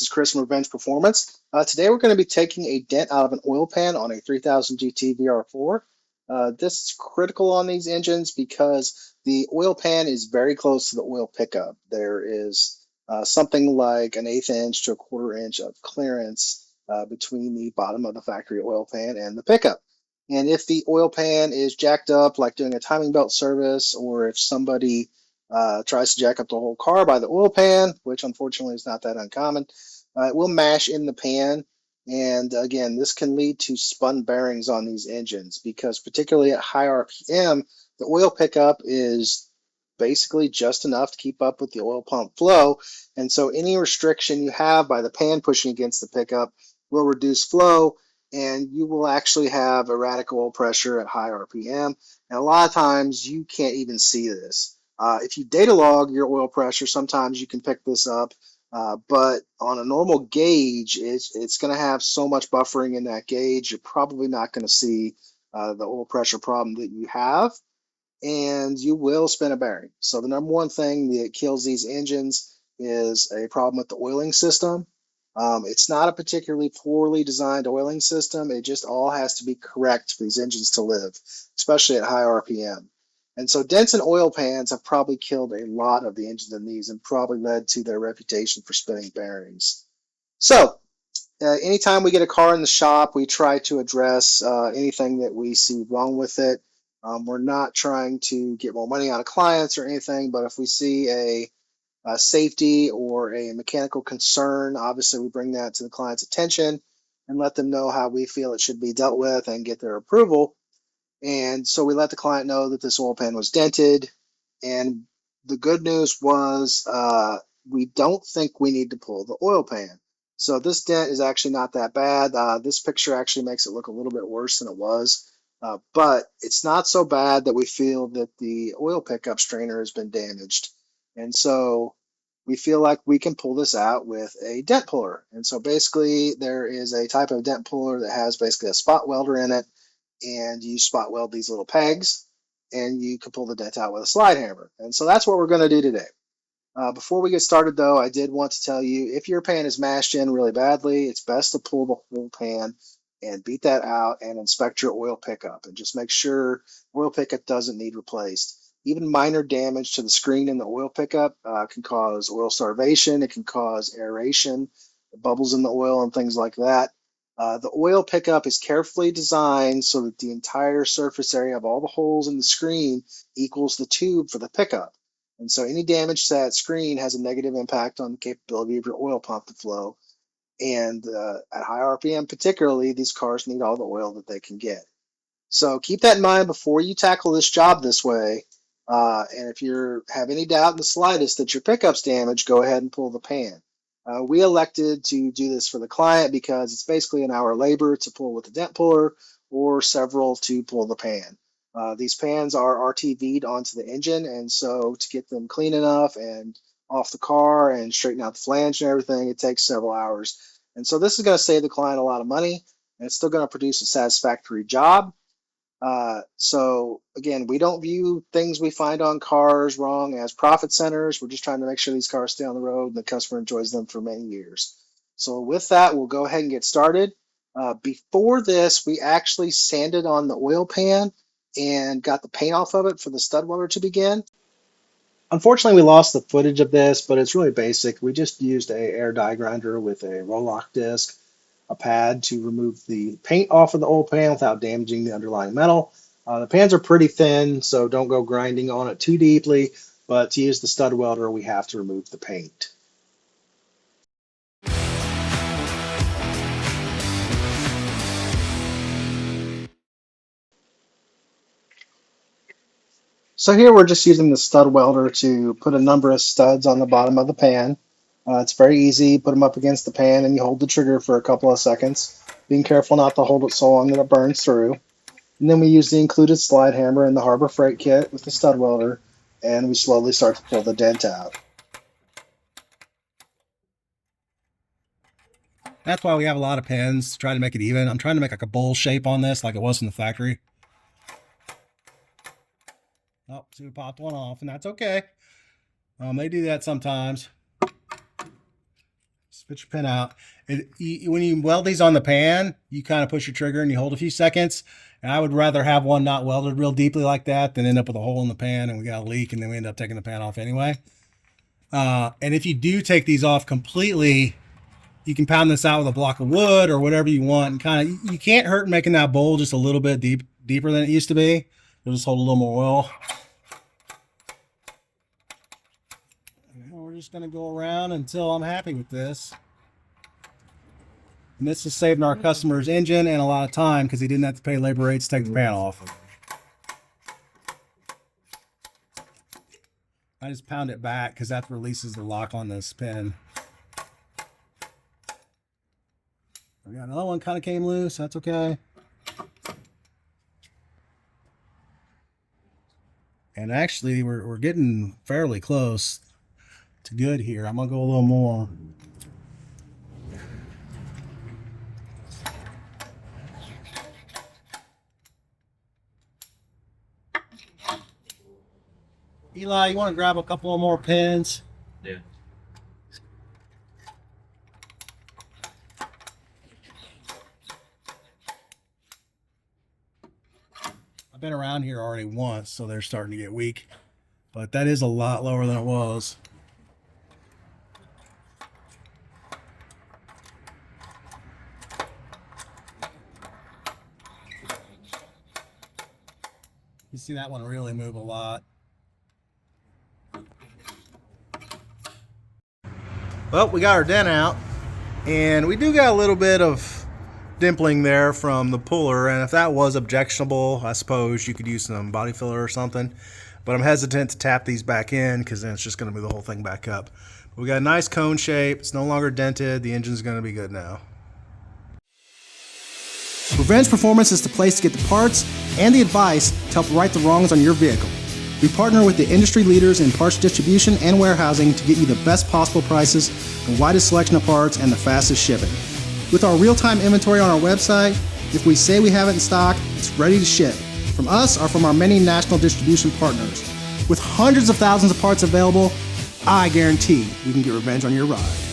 is Chris from Revenge Performance. Today we're going to be taking a dent out of an oil pan on a 3000 GT VR4. This is critical on these engines because the oil pan is very close to the oil pickup. There is something like an eighth inch to a quarter inch of clearance between the bottom of the factory oil pan and the pickup. And if the oil pan is jacked up, like doing a timing belt service, or if somebody tries to jack up the whole car by the oil pan, which unfortunately is not that uncommon, it will mash in the pan. And again, this can lead to spun bearings on these engines because, particularly at high RPM, the oil pickup is basically just enough to keep up with the oil pump flow. And so any restriction you have by the pan pushing against the pickup will reduce flow, and you will actually have erratic oil pressure at high RPM. And a lot of times you can't even see this. If you data log your oil pressure, sometimes you can pick this up. But on a normal gauge, it's going to have so much buffering in that gauge, you're probably not going to see the oil pressure problem that you have, and you will spin a bearing. So the number one thing that kills these engines is a problem with the oiling system. It's not a particularly poorly designed oiling system. It just all has to be correct for these engines to live, especially at high RPM. And so dents in oil pans have probably killed a lot of the engines in these and probably led to their reputation for spinning bearings. So anytime we get a car in the shop, we try to address anything that we see wrong with it. We're not trying to get more money out of clients or anything, but if we see a safety or a mechanical concern, obviously we bring that to the client's attention and let them know how we feel it should be dealt with and get their approval. And so we let the client know that this oil pan was dented. And the good news was we don't think we need to pull the oil pan. So this dent is actually not that bad. This picture actually makes it look a little bit worse than it was. But it's not so bad that we feel that the oil pickup strainer has been damaged. And so we feel like we can pull this out with a dent puller. And so basically there is a type of dent puller that has basically a spot welder in it, and you spot weld these little pegs, and you can pull the dent out with a slide hammer. And so that's what we're going to do today. Before we get started, though, I did want to tell you, if your pan is mashed in really badly, it's best to pull the whole pan and beat that out and inspect your oil pickup and just make sure oil pickup doesn't need replaced. Even minor damage to the screen in the oil pickup can cause oil starvation. It can cause aeration, bubbles in the oil, and things like that. The oil pickup is carefully designed so that the entire surface area of all the holes in the screen equals the tube for the pickup. And so any damage to that screen has a negative impact on the capability of your oil pump to flow. And at high RPM particularly, these cars need all the oil that they can get. So keep that in mind before you tackle this job this way. And if you have any doubt in the slightest that your pickup's damaged, go ahead and pull the pan. We elected to do this for the client because it's basically an hour labor to pull with the dent puller or several to pull the pan. These pans are RTV'd onto the engine, and so to get them clean enough and off the car and straighten out the flange and everything, it takes several hours. And so this is going to save the client a lot of money, and it's still going to produce a satisfactory job. So again, we don't view things we find on cars wrong as profit centers. We're just trying to make sure these cars stay on the road and the customer enjoys them for many years. So with that, we'll go ahead and get started. Before this, we actually sanded on the oil pan and got the paint off of it for the stud welder to begin. Unfortunately, we lost the footage of this, but it's really basic. We just used a air die grinder with a roll-lock disc, a pad to remove the paint off of the oil pan without damaging the underlying metal. The pans are pretty thin, so don't go grinding on it too deeply, but to use the stud welder, we have to remove the paint. So here we're just using the stud welder to put a number of studs on the bottom of the pan. It's very easy. Put them up against the pan and you hold the trigger for a couple of seconds, being careful not to hold it so long that it burns through. And then we use the included slide hammer in the Harbor Freight kit with the stud welder, and we slowly start to pull the dent out. That's why we have a lot of pins to try to make it even. I'm trying to make like a bowl shape on this like it was in the factory. Oh, so we popped one off, and that's okay. They do that sometimes. It's Put your pin out. When you weld these on the pan, you kind of push your trigger and you hold a few seconds. And I would rather have one not welded real deeply like that than end up with a hole in the pan and we got a leak and then we end up taking the pan off anyway. And if you do take these off completely, you can pound this out with a block of wood or whatever you want. And kind of, you can't hurt making that bowl just a little bit deeper than it used to be. It'll just hold a little more oil. And we're just going to go around until I'm happy with this. And this is saving our customer's engine and a lot of time because he didn't have to pay labor rates to take the pan off. I just pound it back because that releases the lock on this pin. We got another one kind of came loose. That's okay. And actually, we're getting fairly close to good here. I'm gonna go a little more. Eli, you want to grab a couple of more pins? Yeah. I've been around here already once, so they're starting to get weak. But that is a lot lower than it was. You see that one really move a lot. Well, we got our dent out, and we do got a little bit of dimpling there from the puller, and if that was objectionable, I suppose you could use some body filler or something. But I'm hesitant to tap these back in because then it's just going to move the whole thing back up. But we got a nice cone shape. It's no longer dented. The engine's going to be good now. Revenge Performance is the place to get the parts and the advice to help right the wrongs on your vehicle. We partner with the industry leaders in parts distribution and warehousing to get you the best possible prices, the widest selection of parts, and the fastest shipping. With our real-time inventory on our website, if we say we have it in stock, it's ready to ship. From us or from our many national distribution partners. With hundreds of thousands of parts available, I guarantee we can get revenge on your ride.